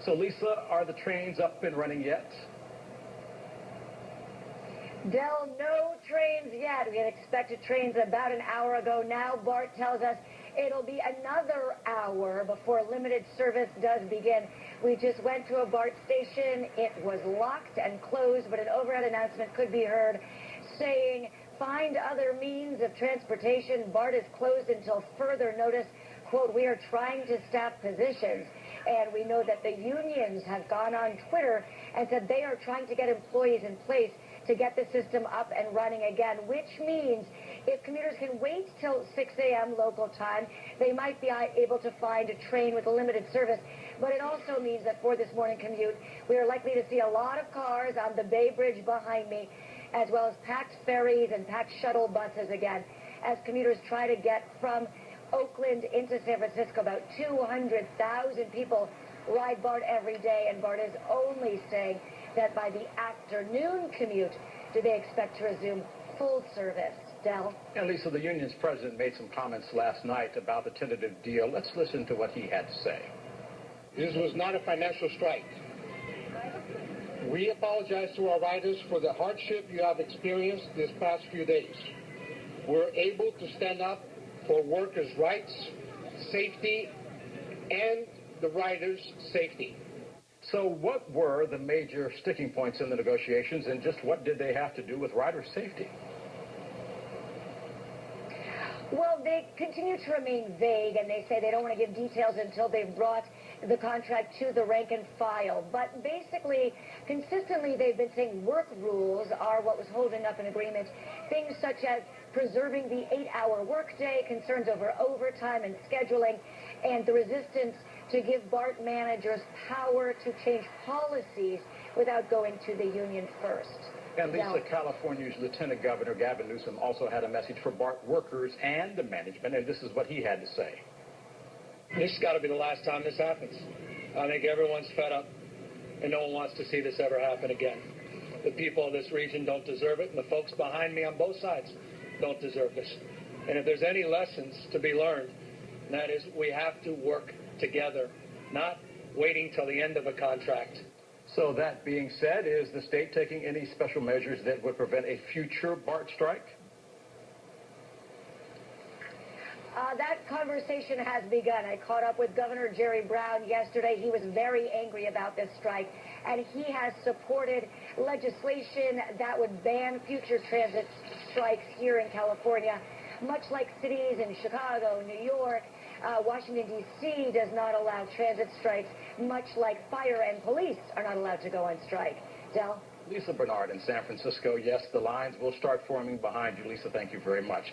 So, Lisa, are the trains up and running yet? Del, no trains yet. We had expected trains about an hour ago. Now BART tells us it'll be another hour before limited service does begin. We just went to a BART station. It was locked and closed, but an overhead announcement could be heard saying, find other means of transportation. BART is closed until further notice. Quote, we are trying to staff positions. And we know that the unions have gone on Twitter and said they are trying to get employees in place to get the system up and running again, which means if commuters can wait till 6 a.m. local time, they might be able to find a train with a limited service. But it also means that for this morning commute, we are likely to see a lot of cars on the Bay Bridge behind me, as well as packed ferries and packed shuttle buses again, as commuters try to get from Oakland into San Francisco. About 200,000 people ride BART every day, and BART is only saying that by the afternoon commute do they expect to resume full service. Del? And Lisa, the union's president made some comments last night about the tentative deal. Let's listen to what he had to say. This was not a financial strike. We apologize to our riders for the hardship you have experienced this past few days. We're able to stand up for workers' rights, safety, and the riders' safety. So what were the major sticking points in the negotiations, and just what did they have to do with riders' safety? Well, they continue to remain vague, and they say they don't want to give details until they've brought the contract to the rank and file. But basically, consistently, they've been saying work rules are what was holding up an agreement. Things such as preserving the 8-hour workday, concerns over overtime and scheduling, and the resistance to give BART managers power to change policies without going to the union first. And Lisa, California's Lieutenant Governor Gavin Newsom also had a message for BART workers and the management, and this is what he had to say. This has got to be the last time this happens. I think everyone's fed up, and no one wants to see this ever happen again. The people of this region don't deserve it, and the folks behind me on both sides don't deserve this. And if there's any lessons to be learned, that is we have to work together, not waiting till the end of a contract. So that being said, is the state taking any special measures that would prevent a future BART strike? That conversation has begun. I caught up with Governor Jerry Brown yesterday. He was very angry about this strike, and he has supported legislation that would ban future transit strikes here in California, much like cities in Chicago, New York. Washington, D.C. does not allow transit strikes, much like fire and police are not allowed to go on strike. Del? Lisa Bernard in San Francisco. Yes, the lines will start forming behind you. Lisa, thank you very much.